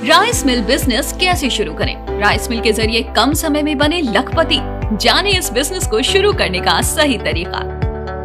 Rice mill business कैसे शुरू करें? राइस मिल के जरिए कम समय में बने लखपति। जाने इस बिजनेस को शुरू करने का सही तरीका।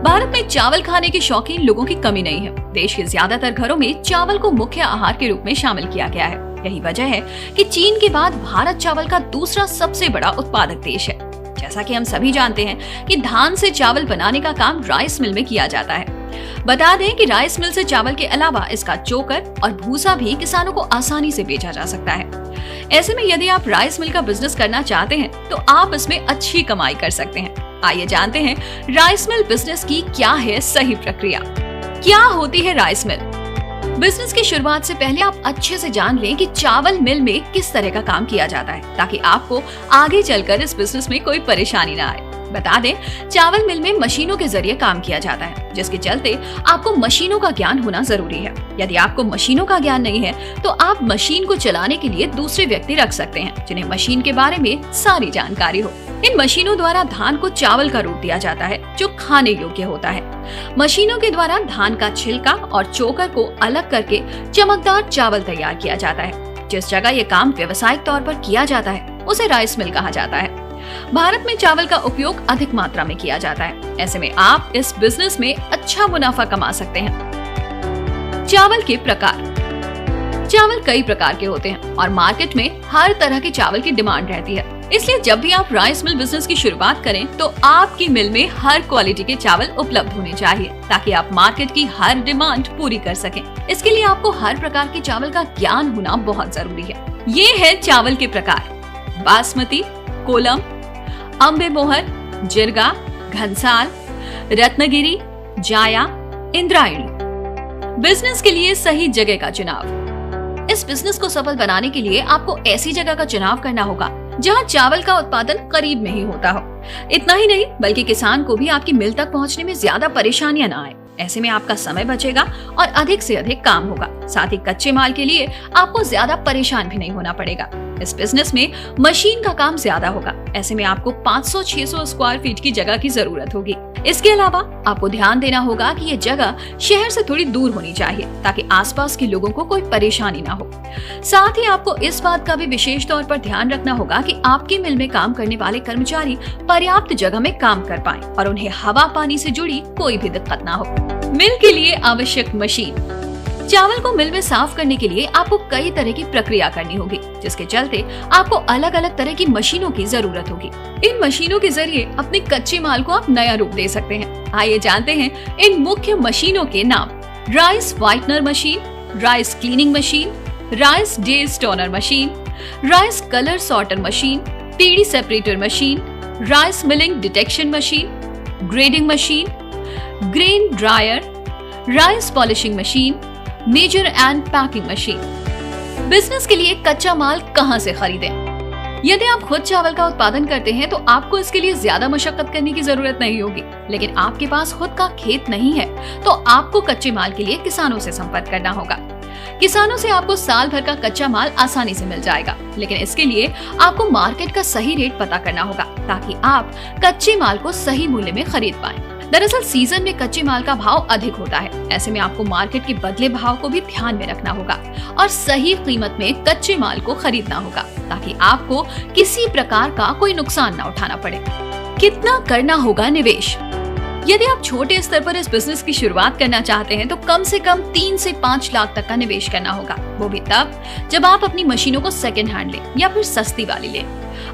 भारत में चावल खाने के शौकीन लोगों की कमी नहीं है। देश के ज्यादातर घरों में चावल को मुख्य आहार के रूप में शामिल किया गया है। यही वजह है कि चीन के बाद भारत चावल का दूसरा सबसे बड़ा उत्पादक देश है। जैसा कि हम सभी जानते हैं कि धान से चावल बनाने का काम राइस मिल में किया जाता है। बता दें कि राइस मिल से चावल के अलावा इसका चोकर और भूसा भी किसानों को आसानी से बेचा जा सकता है। ऐसे में यदि आप राइस मिल का बिजनेस करना चाहते हैं तो आप इसमें अच्छी कमाई कर सकते हैं। आइए जानते हैं राइस मिल बिजनेस की क्या है सही प्रक्रिया। क्या होती है राइस मिल? बिजनेस की शुरुआत से पहले आप अच्छे से जान लें कि चावल मिल में किस तरह का काम किया जाता है, ताकि आपको आगे चलकर इस बिजनेस में कोई परेशानी ना आए। बता दें, चावल मिल में मशीनों के जरिए काम किया जाता है, जिसके चलते आपको मशीनों का ज्ञान होना जरूरी है। यदि आपको मशीनों का ज्ञान नहीं है तो आप मशीन को चलाने के लिए दूसरे व्यक्ति रख सकते हैं, जिन्हें मशीन के बारे में सारी जानकारी हो। इन मशीनों द्वारा धान को चावल का रूप दिया जाता है, जो खाने योग्य होता है। मशीनों के द्वारा धान का छिलका और चोकर को अलग करके चमकदार चावल तैयार किया जाता है। जिस जगह ये काम व्यावसायिक तौर पर किया जाता है उसे राइस मिल कहा जाता है। भारत में चावल का उपयोग अधिक मात्रा में किया जाता है। ऐसे में आप इस बिजनेस में अच्छा मुनाफा कमा सकते हैं। चावल के प्रकार। चावल कई प्रकार के होते हैं और मार्केट में हर तरह के चावल की डिमांड रहती है। इसलिए जब भी आप राइस मिल बिजनेस की शुरुआत करें तो आपकी मिल में हर क्वालिटी के चावल उपलब्ध होने चाहिए, ताकि आप मार्केट की हर डिमांड पूरी कर सकें। इसके लिए आपको हर प्रकार के चावल का ज्ञान होना बहुत जरूरी है। ये है चावल के प्रकार: बासमती, कोलम, अम्बे मोहर, जिरगा, घनसाल, रत्नगिरी, जाया, इंद्रायणी। बिजनेस के लिए सही जगह का चुनाव। इस बिजनेस को सफल बनाने के लिए आपको ऐसी जगह का चुनाव करना होगा जहां चावल का उत्पादन करीब में ही होता हो। इतना ही नहीं, बल्कि किसान को भी आपकी मिल तक पहुंचने में ज्यादा परेशानियां ना आए। ऐसे में आपका समय बचेगा और अधिक से अधिक काम होगा। साथ ही कच्चे माल के लिए आपको ज्यादा परेशान भी नहीं होना पड़ेगा। इस बिजनेस में मशीन का काम ज्यादा होगा। ऐसे में आपको 500-600 स्क्वायर फीट की जगह की जरूरत होगी। इसके अलावा आपको ध्यान देना होगा कि ये जगह शहर से थोड़ी दूर होनी चाहिए, ताकि आसपास के लोगों को कोई परेशानी ना हो। साथ ही आपको इस बात का भी विशेष तौर पर ध्यान रखना होगा कि आपकी मिल में काम करने वाले कर्मचारी पर्याप्त जगह में काम कर पाएं और उन्हें हवा पानी से जुड़ी कोई भी दिक्कत ना हो। मिल के लिए आवश्यक मशीन। चावल को मिल में साफ करने के लिए आपको कई तरह की प्रक्रिया करनी होगी, जिसके चलते आपको अलग अलग तरह की मशीनों की जरूरत होगी। इन मशीनों के जरिए अपने कच्चे माल को आप नया रूप दे सकते हैं। आइए जानते हैं इन मुख्य मशीनों के नाम। Rice whitener machine, rice cleaning machine, rice destoner machine, rice colour sorter machine, PD separator machine, rice milling detection machine, grading machine, grain dryer, rice polishing machine, measure and packing machine. Business के लिए कच्चा माल कहां से खरीदें? यदि आप खुद चावल का उत्पादन करते हैं तो आपको इसके लिए ज्यादा मशक्कत करने की जरूरत नहीं होगी। लेकिन आपके पास खुद का खेत नहीं है तो आपको कच्चे माल के लिए किसानों से संपर्क करना होगा। किसानों से आपको साल भर का कच्चा माल आसानी से मिल जाएगा, लेकिन इसके लिए आपको मार्केट का सही रेट पता करना होगा, ताकि आप कच्चे माल को सही मूल्य में खरीद पाएं। दरअसल सीजन में कच्चे माल का भाव अधिक होता है। ऐसे में आपको मार्केट के बदले भाव को भी ध्यान में रखना होगा और सही कीमत में कच्चे माल को खरीदना होगा, ताकि आपको किसी प्रकार का कोई नुकसान न उठाना पड़े। कितना करना होगा निवेश? यदि आप छोटे स्तर पर इस बिजनेस की शुरुआत करना चाहते हैं तो कम से कम 3 से 5 लाख तक का निवेश करना होगा। वो भी तब जब आप अपनी मशीनों को सेकेंड हैंड लें या फिर सस्ती वाली लें।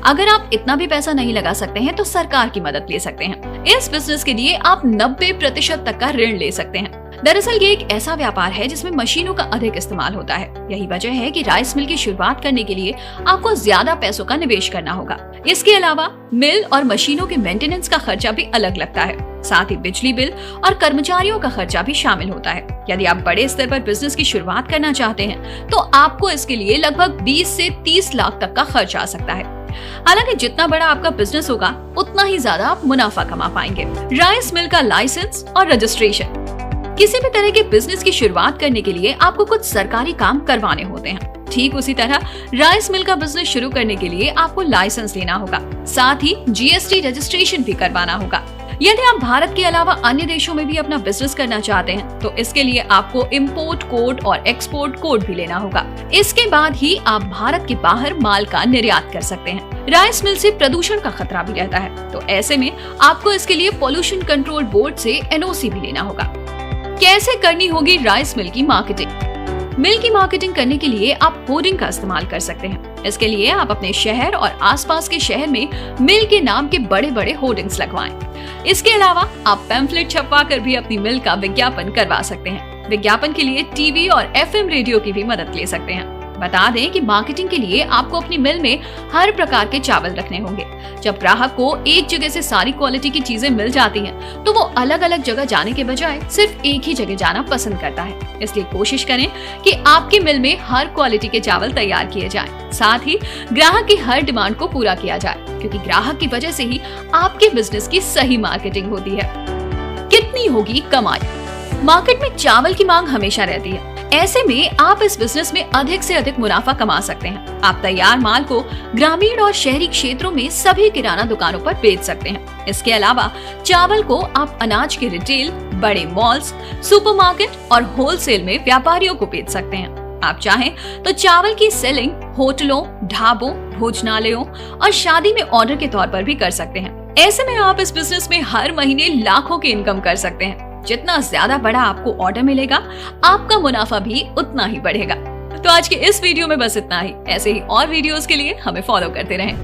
अगर आप इतना भी पैसा नहीं लगा सकते हैं तो सरकार की मदद ले सकते हैं। इस बिजनेस के लिए आप 90% तक का ऋण ले सकते हैं। दरअसल ये एक ऐसा व्यापार है जिसमें मशीनों का अधिक इस्तेमाल होता है। यही वजह है कि राइस मिल की शुरुआत करने के लिए आपको ज्यादा पैसों का निवेश करना होगा। इसके अलावा मिल और मशीनों के मेंटेनेंस का खर्चा भी अलग लगता है। साथ ही बिजली बिल और कर्मचारियों का खर्चा भी शामिल होता है। यदि आप बड़े स्तर पर बिजनेस की शुरुआत करना चाहते हैं तो आपको इसके लिए लगभग 20 से 30 लाख तक का खर्च आ सकता है। हालांकि जितना बड़ा आपका बिजनेस होगा उतना ही ज्यादा आप मुनाफा कमा पाएंगे। राइस मिल का लाइसेंस और रजिस्ट्रेशन। किसी भी तरह के बिजनेस की शुरुआत करने के लिए आपको कुछ सरकारी काम करवाने होते हैं। ठीक उसी तरह राइस मिल का बिजनेस शुरू करने के लिए आपको लाइसेंस लेना होगा। साथ ही जीएसटी रजिस्ट्रेशन भी करवाना होगा। यदि आप भारत के अलावा अन्य देशों में भी अपना बिजनेस करना चाहते हैं तो इसके लिए आपको इम्पोर्ट कोड और एक्सपोर्ट कोड भी लेना होगा। इसके बाद ही आप भारत के बाहर माल का निर्यात कर सकते हैं। राइस मिल से प्रदूषण का खतरा भी रहता है, तो ऐसे में आपको इसके लिए पोल्यूशन कंट्रोल बोर्ड से एनओसी भी लेना होगा। कैसे करनी होगी राइस मिल की मार्केटिंग? मिल की मार्केटिंग करने के लिए आप होर्डिंग का इस्तेमाल कर सकते हैं। इसके लिए आप अपने शहर और आसपास के शहर में मिल के नाम के बड़े बड़े होर्डिंग्स लगवाएं। इसके अलावा आप पैम्फलेट छपवा कर भी अपनी मिल का विज्ञापन करवा सकते हैं। विज्ञापन के लिए टीवी और एफएम रेडियो की भी मदद ले सकते हैं। बता दें कि मार्केटिंग के लिए आपको अपनी मिल में हर प्रकार के चावल रखने होंगे। जब ग्राहक को एक जगह से सारी क्वालिटी की चीजें मिल जाती हैं, तो वो अलग अलग जगह जाने के बजाय सिर्फ एक ही जगह जाना पसंद करता है। इसलिए कोशिश करें कि आपकी मिल में हर क्वालिटी के चावल तैयार किए जाएं। साथ ही ग्राहक की हर डिमांड को पूरा किया जाए, क्योंकि ग्राहक की वजह से ही आपके बिजनेस की सही मार्केटिंग होती है। कितनी होगी कमाई? मार्केट में चावल की मांग हमेशा रहती है। ऐसे में आप इस बिजनेस में अधिक से अधिक मुनाफा कमा सकते हैं। आप तैयार माल को ग्रामीण और शहरी क्षेत्रों में सभी किराना दुकानों पर बेच सकते हैं। इसके अलावा चावल को आप अनाज के रिटेल, बड़े मॉल्स, सुपरमार्केट और होलसेल में व्यापारियों को बेच सकते हैं। आप चाहें तो चावल की सेलिंग होटलों, ढाबों, भोजनालयों और शादी में ऑर्डर के तौर पर भी कर सकते हैं। ऐसे में आप इस बिजनेस में हर महीने लाखों की इनकम कर सकते हैं। जितना ज्यादा बड़ा आपको ऑर्डर मिलेगा, आपका मुनाफा भी उतना ही बढ़ेगा। तो आज के इस वीडियो में बस इतना ही। ऐसे ही और वीडियोस के लिए हमें फॉलो करते रहें।